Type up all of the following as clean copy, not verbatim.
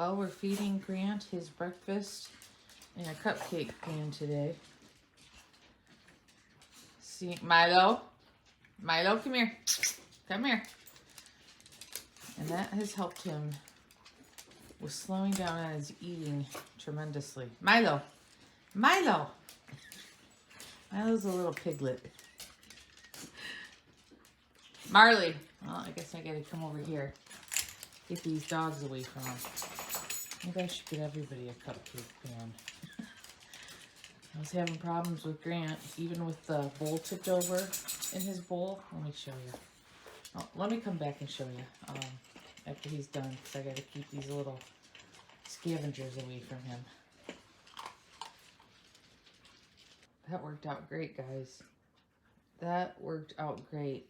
Well, we're feeding Grant his breakfast in a cupcake pan today. See, Milo, come here. Come here. And that has helped him with slowing down on his eating tremendously. Milo. Milo's a little piglet. Marley. Well, I guess I gotta come over here. Get these dogs away from him. Maybe I should get everybody a cupcake pan. I was having problems with Grant, even with the bowl tipped over in his bowl. Let me show you. Oh, let me come back and show you after he's done, because I got to keep these little scavengers away from him. That worked out great, guys. That worked out great.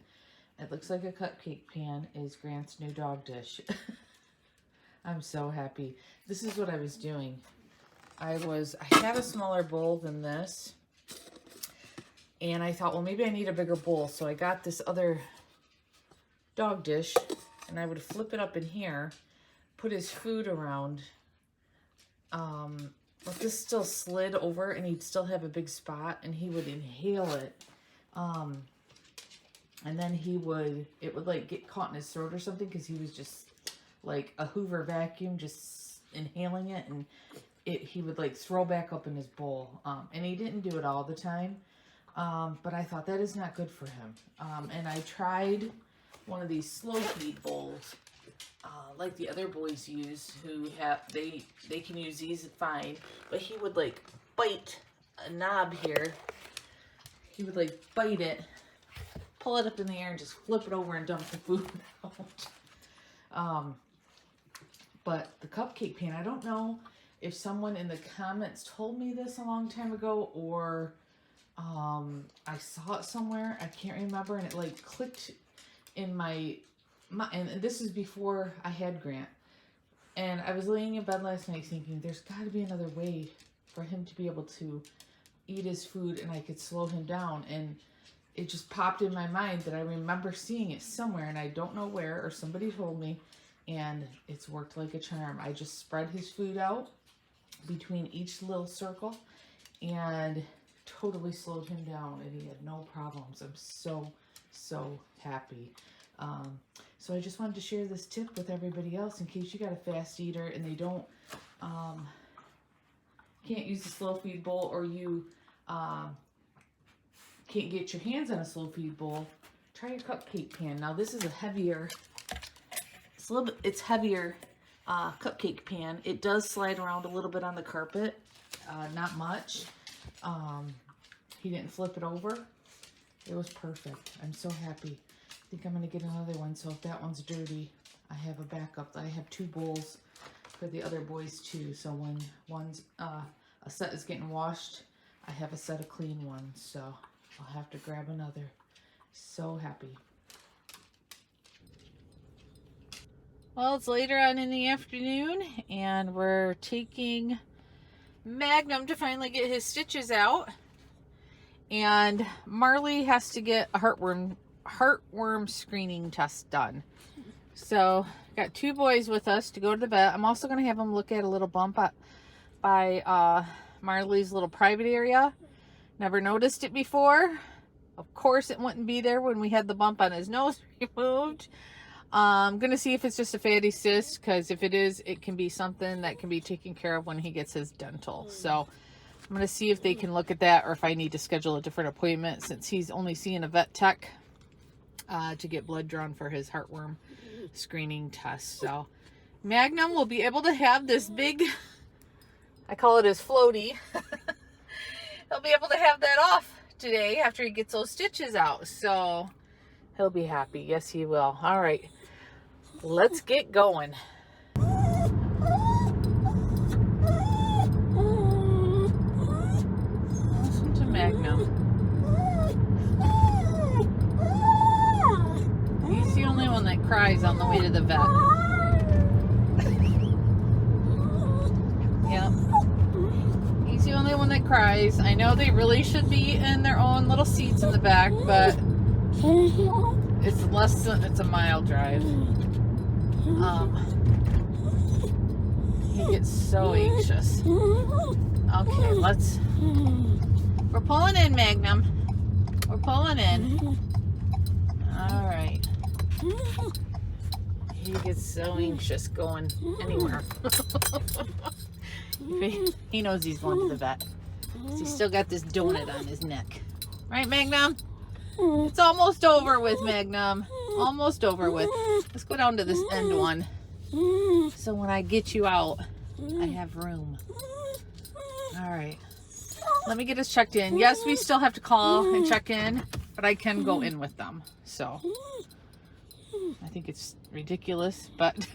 It looks like a cupcake pan is Grant's new dog dish. I'm so happy. This is what I was doing. I had a smaller bowl than this, and I thought, well, maybe I need a bigger bowl. So I got this other dog dish, and I would flip it up in here, put his food around, but this still slid over, and he'd still have a big spot, and he would inhale it, and then it would like get caught in his throat or something, because he was just like a Hoover vacuum, just inhaling it, and he would like throw back up in his bowl, and he didn't do it all the time, but I thought that is not good for him, and I tried one of these slow feed bowls, like the other boys use, who have, they can use these fine, but he would like bite a knob here, he would like bite it, pull it up in the air, and just flip it over and dump the food out. But the cupcake pan, I don't know if someone in the comments told me this a long time ago, or I saw it somewhere, I can't remember, and it like clicked in my and this is before I had Grant, and I was laying in bed last night thinking, there's got to be another way for him to be able to eat his food, and I could slow him down, and it just popped in my mind that I remember seeing it somewhere, and I don't know where, or somebody told me, and it's worked like a charm. I just spread his food out between each little circle and totally slowed him down, and he had no problems. I'm so happy. So I just wanted to share this tip with everybody else in case you got a fast eater and they don't can't use the slow feed bowl, or you can't get your hands on a slow feed bowl. Try your cupcake pan. Now this is a heavier, it's heavier cupcake pan. It does slide around a little bit on the carpet, not much. He didn't flip it over. It was perfect. I'm so happy. I think I'm going to get another one, so if that one's dirty, I have a backup. I have 2 bowls for the other boys too, so when one's a set is getting washed, I have a set of clean ones, so I'll have to grab another. So happy. Well, it's later on in the afternoon, and we're taking Magnum to finally get his stitches out, and Marley has to get a heartworm screening test done. So got 2 boys with us to go to the vet. I'm also going to have them look at a little bump by Marley's little private area. Never noticed it before. Of course it wouldn't be there when we had the bump on his nose removed. I'm going to see if it's just a fatty cyst, because if it is, it can be something that can be taken care of when he gets his dental. So I'm going to see if they can look at that, or if I need to schedule a different appointment, since he's only seeing a vet tech to get blood drawn for his heartworm screening test. So Magnum will be able to have this big, I call it his floaty. He'll be able to have that off today after he gets those stitches out. So he'll be happy. Yes, he will. All right, let's get going. Listen to Magnum. He's the only one that cries on the way to the vet. Yep. He's the only one that cries. I know they really should be in their own little seats in the back, but it's a mile drive. He gets so anxious. Okay, we're pulling in, Magnum. We're pulling in. All right. He gets so anxious going anywhere. He knows he's going to the vet. He's still got this donut on his neck. Right, Magnum? It's almost over with, Magnum. Almost over with. Let's go down to this end one. So when I get you out, I have room. All right. Let me get us checked in. Yes, we still have to call and check in, but I can go in with them. So I think it's ridiculous, but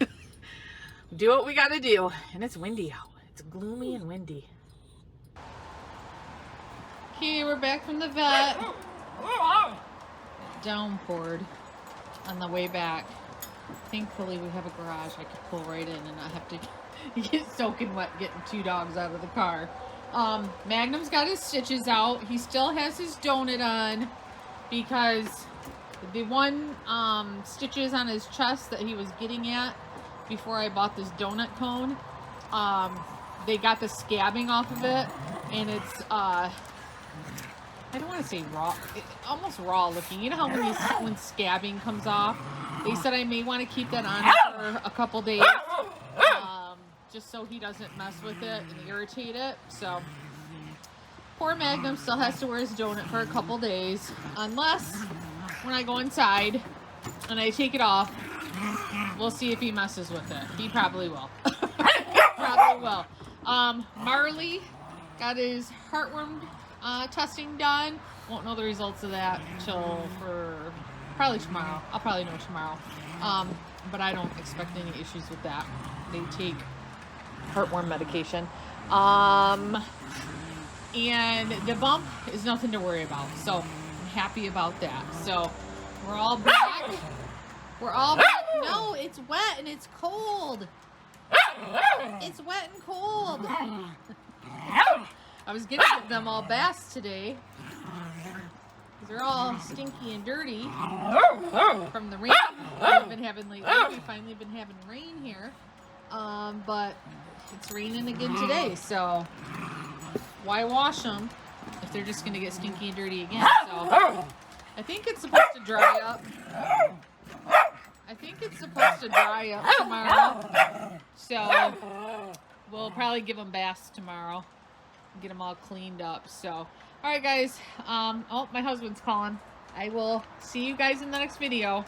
do what we got to do. And it's windy out. It's gloomy and windy. Okay, we're back from the vet. Downpoured on the way back. Thankfully, we have a garage I could pull right in and not have to get soaking wet getting 2 dogs out of the car. Magnum's got his stitches out. He still has his donut on because the one stitches on his chest that he was getting at before I bought this donut cone, they got the scabbing off of it, and it's I don't want to say raw, almost raw looking. You know how when scabbing comes off, they said I may want to keep that on for a couple days, just so he doesn't mess with it and irritate it. So poor Magnum still has to wear his donut for a couple days, unless when I go inside and I take it off, we'll see if he messes with it. He probably will. Probably will. Marley got his heartworm testing done. Won't know the results of that until probably tomorrow. I'll probably know tomorrow. But I don't expect any issues with that. They take heartworm medication. And the bump is nothing to worry about. So I'm happy about that. So we're all back. We're all back. No, it's wet and it's cold. It's wet and cold. I was gonna give them all baths today because they're all stinky and dirty from the rain we've been having lately. We've finally been having rain here, but it's raining again today, so why wash them if they're just gonna get stinky and dirty again? So I think it's supposed to dry up. I think it's supposed to dry up tomorrow, so we'll probably give them baths tomorrow. Get them all cleaned up. So all right, guys, oh, my husband's calling. I will see you guys in the next video.